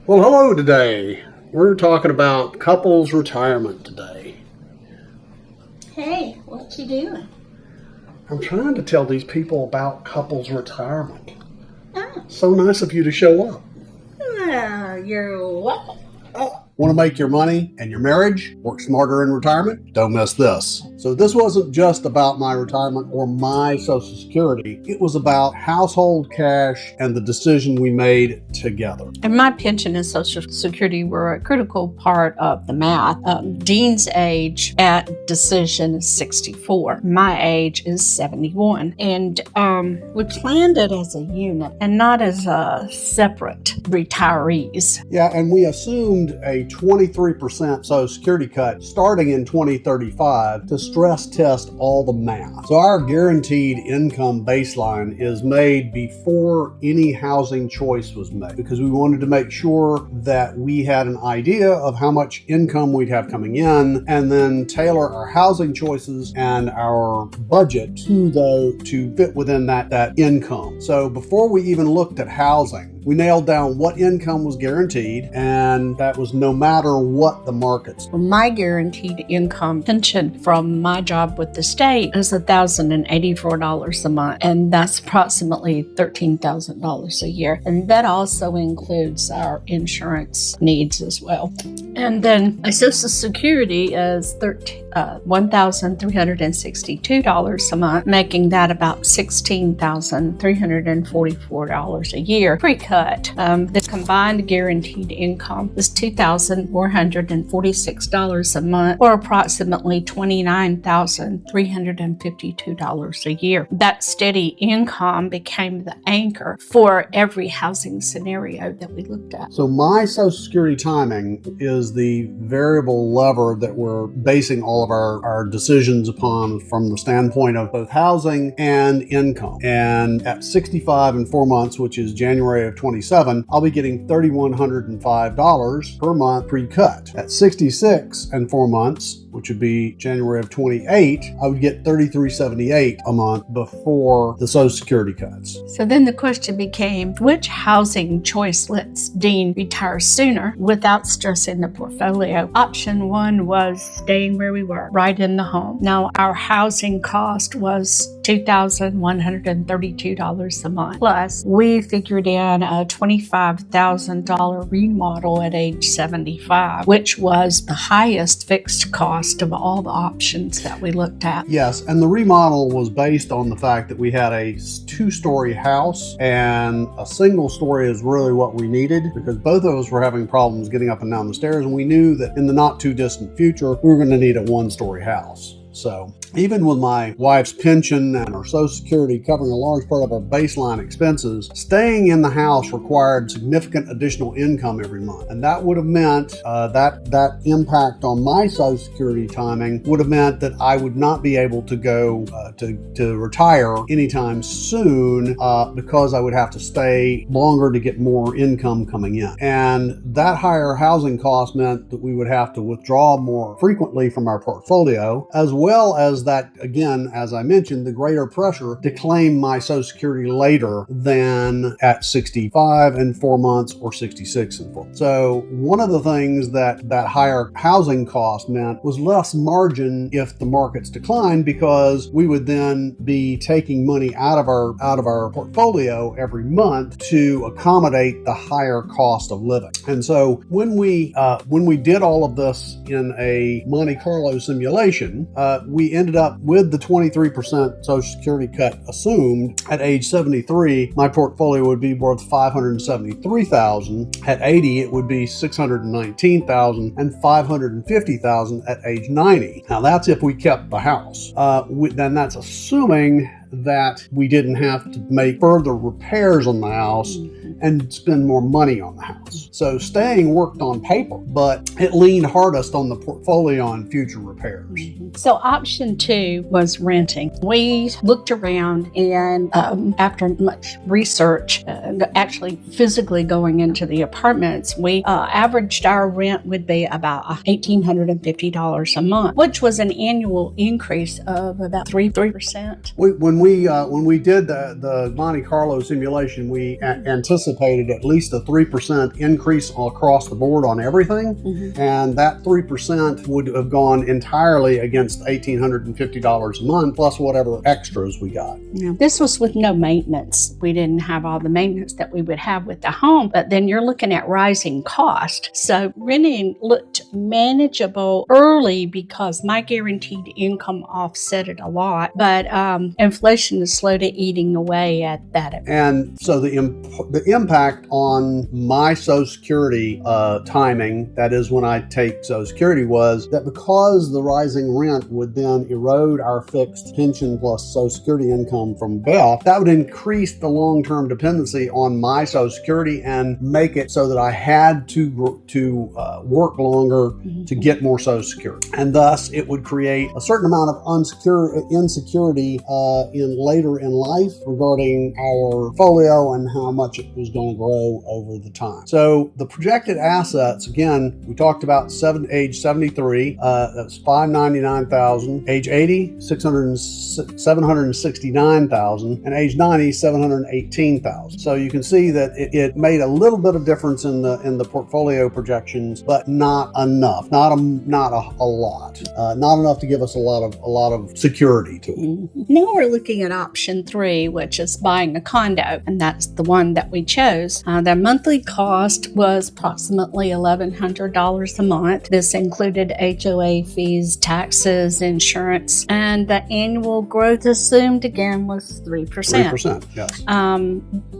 Well, hello today. We're talking about couples retirement today. Hey, what you doing? I'm trying to tell these people about couples retirement. Oh, So nice of you to show up. you're welcome. Want to make your money and your marriage work smarter in retirement? Don't miss this. So this wasn't just about my retirement or my Social Security. It was about household cash and the decision we made together. And my pension and Social Security were a critical part of the math. Dean's age at decision is 64. My age is 71. And we planned it as a unit and not as a separate retirees. Yeah, and we assumed a 23% Social Security cut starting in 2035 to stress test all the math. So our guaranteed income baseline is made before any housing choice was made because we wanted to make sure that we had an idea of how much income we'd have coming in and then tailor our housing choices and our budget to fit within that income. So before we even looked at housing, we nailed down what income was guaranteed, and that was no matter what the markets. My guaranteed income pension from my job with the state is $1,084 a month, and that's approximately $13,000 a year. And that also includes our insurance needs as well. And then my Social Security is $1,362 a month, making that about $16,344 a year pre-cut. The combined guaranteed income is $2,446 a month, or approximately $29,352 a year. That steady income became the anchor for every housing scenario that we looked at. So my Social Security timing is the variable lever that we're basing all of our decisions upon from the standpoint of both housing and income. And at 65 and 4 months, which is January of 27, I'll be getting $3,105 per month pre-cut. At 66 and 4 months, which would be January of 28, I would get $3,378 a month before the Social Security cuts. So then the question became, which housing choice lets Dean retire sooner without stressing the portfolio? Option one was staying where we were, right in the home. Now, our housing cost was $2,132 a month. Plus, we figured in a $25,000 remodel at age 75, which was the highest fixed cost of all the options that we looked at. Yes, and the remodel was based on the fact that we had a 2-story house and a single story is really what we needed because both of us were having problems getting up and down the stairs, and we knew that in the not too distant future, we were going to need a 1-story house. So even with my wife's pension and our Social Security covering a large part of our baseline expenses, staying in the house required significant additional income every month. And that would have meant that impact on my Social Security timing would have meant that I would not be able to go to retire anytime soon because I would have to stay longer to get more income coming in. And that higher housing cost meant that we would have to withdraw more frequently from our portfolio, as well as that, again, as I mentioned, the greater pressure to claim my Social Security later than at 65 and 4 months or 66 and 4 months. So one of the things that higher housing cost meant was less margin if the markets declined, because we would then be taking money out of our portfolio every month to accommodate the higher cost of living. And so when we did all of this in a Monte Carlo simulation, we ended up with the 23% Social Security cut assumed. At age 73, my portfolio would be worth $573,000. At 80, it would be $619,000 and $550,000 at age 90. Now that's if we kept the house. Then that's assuming that we didn't have to make further repairs on the house and spend more money on the house. So staying worked on paper, but it leaned hardest on the portfolio on future repairs. So option two was renting. We looked around and after much research, actually physically going into the apartments, we averaged our rent would be about $1,850 a month, which was an annual increase of about 3%. When when we did the Monte Carlo simulation, we anticipated at least a 3% increase across the board on everything, and that 3% would have gone entirely against $1,850 a month plus whatever extras we got. Yeah. This was with no maintenance. We didn't have all the maintenance that we would have with the home, but then you're looking at rising cost. So renting looked manageable early because my guaranteed income offset it a lot, but inflation is slowly eating away at that. And so the impact on my Social Security timing, that is when I take Social Security, was that because the rising rent would then erode our fixed pension plus Social Security income from Beth, that would increase the long-term dependency on my Social Security and make it so that I had to work longer to get more Social Security. And thus, it would create a certain amount of insecurity later in life regarding our portfolio and how much it was going to grow over the time. So the projected assets, again, we talked about age 73, that's $599,000, age 80, $769,000, and age 90, $718,000. So you can see that it made a little bit of difference in the portfolio projections, but not enough, not a lot, not enough to give us a lot of security to it. Now we're looking at option 3, which is buying a condo, and that's the one that we chose. The monthly cost was approximately $1,100 a month. This included HOA fees, taxes, insurance, and the annual growth assumed again was 3%. 3%, yes.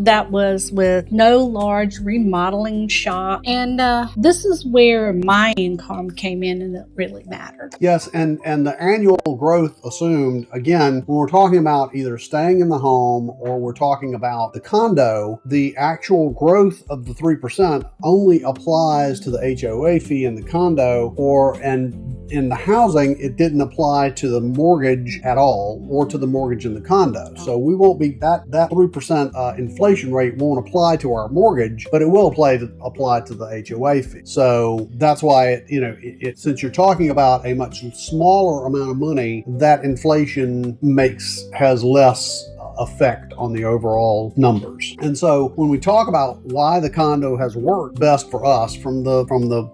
That was with no large remodeling shop, and this is where my income came in, and it really mattered. Yes, and the annual growth assumed, again, when we're talking about either staying in the home or we're talking about the condo, the actual growth of the 3% only applies to the HOA fee in the condo, and in the housing, it didn't apply to the mortgage at all or to the mortgage in the condo. So we won't be, that 3% inflation rate won't apply to our mortgage, but it will apply to the HOA fee. So that's why since you're talking about a much smaller amount of money, that inflation has less effect on the overall numbers. And so when we talk about why the condo has worked best for us from the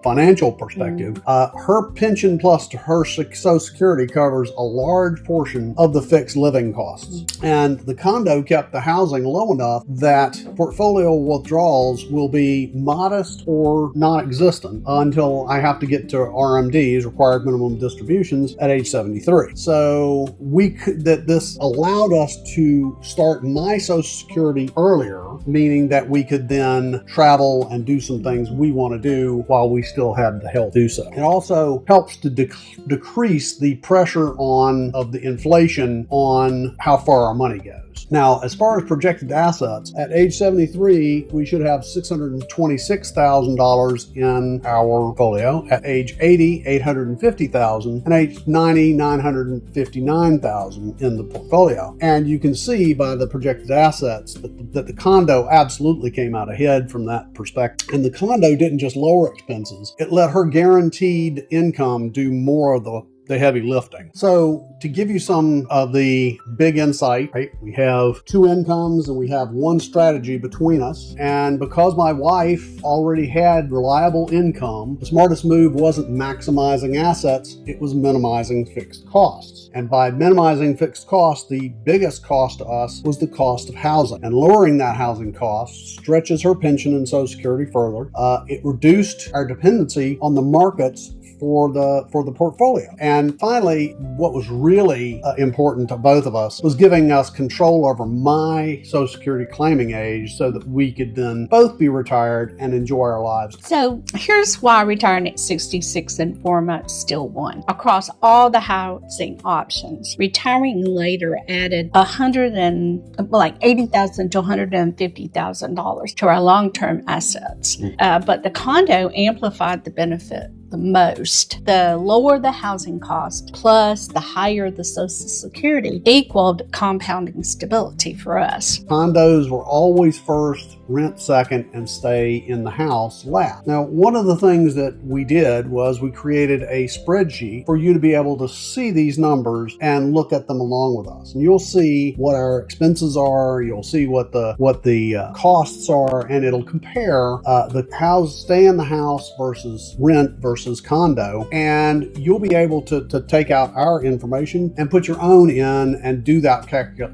financial perspective, her pension plus to her Social Security covers a large portion of the fixed living costs. And the condo kept the housing low enough that portfolio withdrawals will be modest or non-existent until I have to get to RMDs, required minimum distributions, at age 73. So this allowed us to start my Social Security earlier, meaning that we could then travel and do some things we want to do while we still had the health to do so. It also helps to decrease the pressure of the inflation on how far our money goes. Now, as far as projected assets, at age 73, we should have $626,000 in our portfolio. At age 80, $850,000, and age 90, $959,000 in the portfolio. And you can see by the projected assets that the condo absolutely came out ahead from that perspective. And the condo didn't just lower expenses, it let her guaranteed income do more of the heavy lifting. So to give you some of the big insight, right, we have two incomes and we have one strategy between us. And because my wife already had reliable income, the smartest move wasn't maximizing assets, it was minimizing fixed costs. And by minimizing fixed costs, the biggest cost to us was the cost of housing. And lowering that housing cost stretches her pension and Social Security further. It reduced our dependency on the markets for the portfolio. And finally, what was really important to both of us was giving us control over my Social Security claiming age so that we could then both be retired and enjoy our lives. So here's why retiring at 66 and 4 months still won. Across all the housing options, retiring later added $80,000 to $150,000 to our long-term assets. But the condo amplified the benefit the most. The lower the housing cost plus the higher the Social Security equaled compounding stability for us. Condos were always first rent second, and stay in the house last. Now, one of the things that we did was we created a spreadsheet for you to be able to see these numbers and look at them along with us. And you'll see what our expenses are, you'll see what the costs are, and it'll compare the house, stay in the house versus rent versus condo, and you'll be able to take out our information and put your own in and do that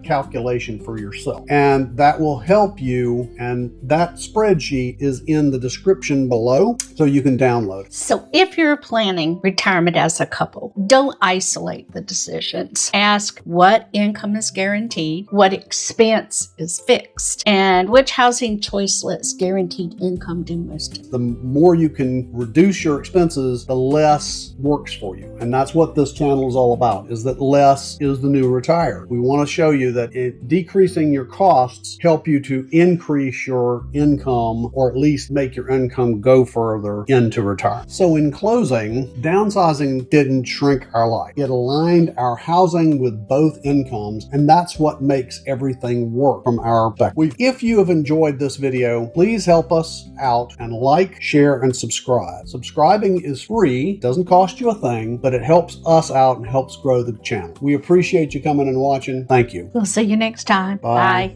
calculation for yourself. And that will help you, and that spreadsheet is in the description below, so you can download it. So if you're planning retirement as a couple, don't isolate the decisions. Ask what income is guaranteed, what expense is fixed, and which housing choice lets guaranteed income do most. The more you can reduce your expenses, the less works for you. And that's what this channel is all about, is that less is the new retire. We want to show you that decreasing your costs help you to increase your income, or at least make your income go further into retirement. So in closing, downsizing didn't shrink our life. It aligned our housing with both incomes, and that's what makes everything work from our perspective. If you have enjoyed this video, please help us out and like, share, and subscribe. Subscribing is free, doesn't cost you a thing, but it helps us out and helps grow the channel. We appreciate you coming and watching. Thank you. We'll see you next time. Bye. Bye.